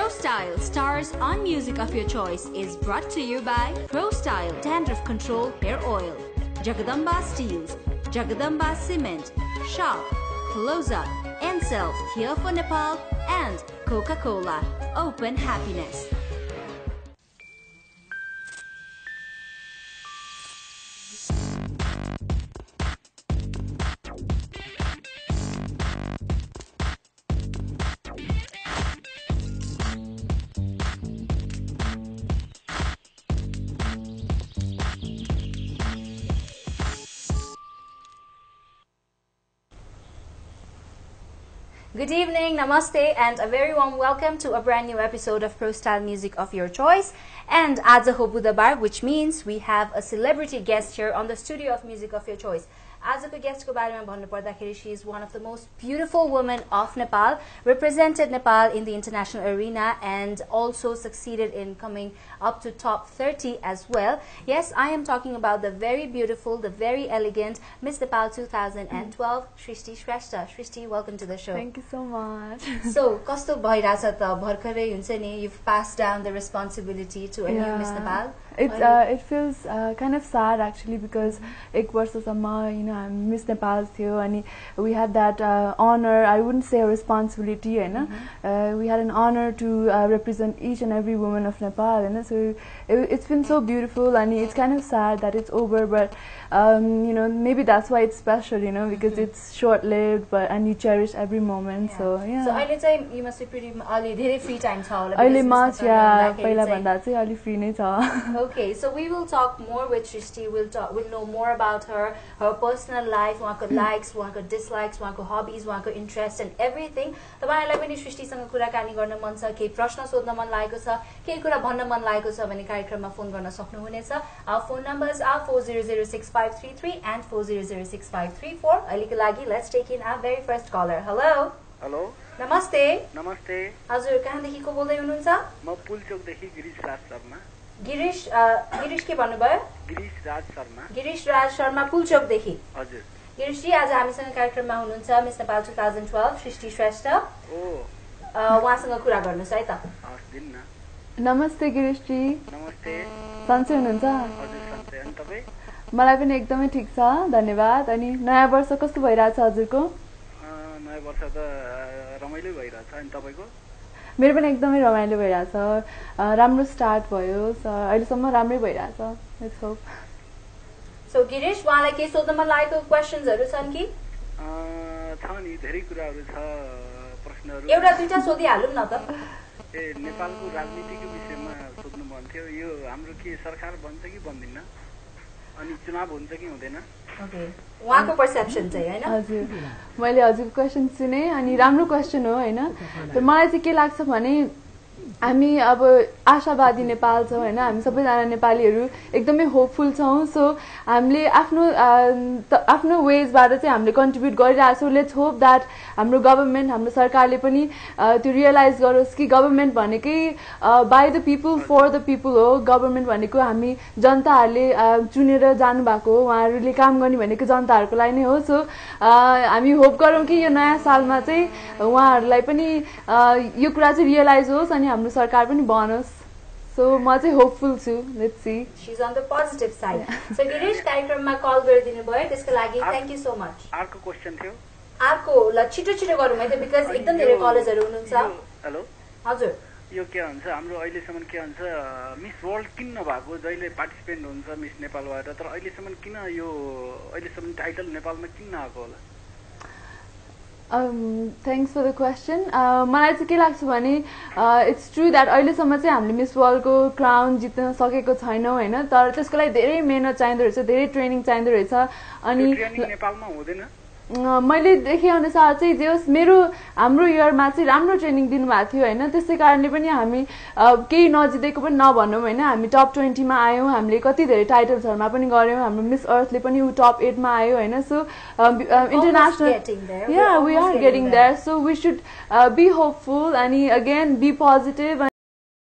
ProStyle Stars on Music of Your Choice is brought to you by ProStyle Dandruff Control Hair Oil, Jagadamba Steels, Jagadamba Cement, Sharp, Close Up, Encel Here for Nepal, and Coca-Cola. Open happiness. Good evening, namaste, and a very warm welcome to a brand new episode of ProStyle Music of Your Choice. And Azaho Budabar, which means we have a celebrity guest here on the studio of Music of Your Choice. Azako guest ko barema bhannu pardakeri, she is one of the most beautiful women of Nepal, represented Nepal in the international arena and also succeeded in coming up to top 30 as well. Yes, I am talking about the very beautiful, the very elegant Miss Nepal 2012, Shrishti Shrestha. Shrishti, welcome to the show. Thank you so much. So, kasto bhairacha ta bharkarai huncha ni, you've passed down the responsibility to a new Miss Nepal. It feels kind of sad actually because ek varshasamma I'm Miss Nepal थियो अनि we had that honor, I wouldn't say a responsibility हैन, we had an honor to represent each and every woman of Nepal हैन, so it's been so beautiful and it's kind of sad that it's over, but maybe that's why it's special, because it's short lived, but and you cherish every moment. So yeah, so अहिले चाहिँ you must be pretty अलि धेरै free time छ होला अहिले much पहिला भन्दा चाहिँ अलि free नै छ. Okay, so we will talk more with Shrishti. We'll know more about her personal life, उहाँको likes, उहाँको dislikes, उहाँको hobbies, उहाँको interests and everything. तपाईहरुलाई पनि सृष्टिसँग कुराकानी गर्न मन छ, केही प्रश्न सोध्न मन लागेको छ, केही कुरा भन्न मन लागेको छ भने कार्यक्रममा फोन गर्न सक्नुहुनेछ. Our phone numbers are 400653 and 400654. अहिलेको लागि let's take in our very first caller. Hello. Hello. नमस्ते. नमस्ते. हजुर कहाँदेखि को बोल्दै हुनुहुन्छ? म पुलचोकदेखि गिरीश राज शर्मा. गिरीश के भन्नुभयो? गिरीश राज शर्मा. गिरीश राज शर्मा पुलचोकदेखि. हजुर. गिरीश जी आज हामीसँग कार्यक्रममा हुनुहुन्छ मिस नेपाल 2012 सृष्टि श्रेष्ठ. उहाँसँग कुरा गर्नुस् है त. हस् दिन न. नमस्ते गिरीश जी. नमस्ते. सन्चै हुनुहुन्छ? हजुर सन्चै. अनि तपाई? मलाई पनि एकदमै ठीक छ, धन्यवाद. अनि नयाँ वर्ष कस्तो भइराछ हजुरको? नयाँ वर्ष त रमाइलो भइराछ. अनि तपाईको? मेरो पनि एकदमै रमाइलो भइराछ, राम्रो स्टार्ट भयो, अहिलेसम्म राम्रै भइराछ. Let's hope. सो गिरीश, उहाँलाई के सोध्न मन लागेको क्वेशन्सहरु छन् कि? छ नि, धेरै कुराहरु छ, प्रश्नहरु. एउटा दुईटा सोधिहालौं न त. नेपालको राजनीतिको विषयमा सोध्नु मन थियो. यो हाम्रो के सरकार बन्छ कि बन्दिन्न? अनि चुनाव हुन्छ कि हुँदैन? ओके, उहाँको पर्सेप्सन चाहिँ हैन? हजुर, मैले हजुरको क्वेशन सुने अनि राम्रो क्वेशन हो हैन. तर मलाई चाहिँ के लाग्छ भने हामी अब आशावादी नेपाल छौं हैन, हामी सबैजना नेपालीहरु एकदमै होपफुल छौं. सो हामीले आफ्नो वेजबाट चाहिँ हामीले कन्ट्रिब्युट गरिरहेका छौं. लेट्स होप दैट हाम्रो गभर्नमेन्ट, हाम्रो सरकारले पनि त्यो रियलाइज गरोस् कि गभर्नमेन्ट भनेकै by the people for the people हो. गभर्नमेन्ट भनेको हामी जनताहरुले चुनेर जानु भएको हो, उहाँहरुले काम गर्ने भनेको जनताहरुको लागि नै हो. सो हामी होप गरौं कि यो नयाँ सालमा चाहिँ उहाँहरुलाई पनि यो कुरा चाहिँ रियलाइज होस् अनि हाम्रो सरकार पनि बनोस्. सो म चाहिँ होपफुल छु. Let's see. She is on the positive side. So Girish, कार्यक्रममा कल गरिदिनु भयो, त्यसको लागि थ्यांक यू सो मच. अर्को क्वेशन थियो. अर्को ल छिटो गरौँ है त, बिकज एकदम धेरै कलेजहरु हुनुहुन्छ. हेलो. हजुर. यो के भन्छ, हाम्रो अहिलेसम्म के भन्छ मिस वर्ल्ड किन नभएको? जहिले पार्टिसिपेन्ट हुन्छ मिस नेपालबाट, तर अहिलेसम्म किन यो अहिलेसम्म टाइटल नेपालमा किन नआएको होला? Thanks for the question. मलाई चाहिँ के लाग्छ भने इट्स ट्रु द्याट अहिलेसम्म चाहिँ हामीले मिस वर्ल्डको क्राउन जित्न सकेको छैनौँ हैन, तर त्यसको लागि धेरै मेहनत चाहिँदो रहेछ, धेरै ट्रेनिङ चाहिँदो रहेछ. अनि नेपालमा हुँदैन. मैले देखे अनुसार चाहिँ जे होस् हाम्रो इयरमा चाहिँ राम्रो ट्रेनिङ दिनुभएको थियो हैन, त्यसै कारणले पनि हामी केही नजितेको पनि नभनौँ हैन, हामी टप 20 मा आयौं. हामीले कति धेरै टाइटल्सहरुमा पनि गर्यौं. हाम्रो मिस अर्थले पनि टप 8 मा आयो हैन. So international we are getting there. So we should be hopeful अनि अगेन बी पोजिटिभ.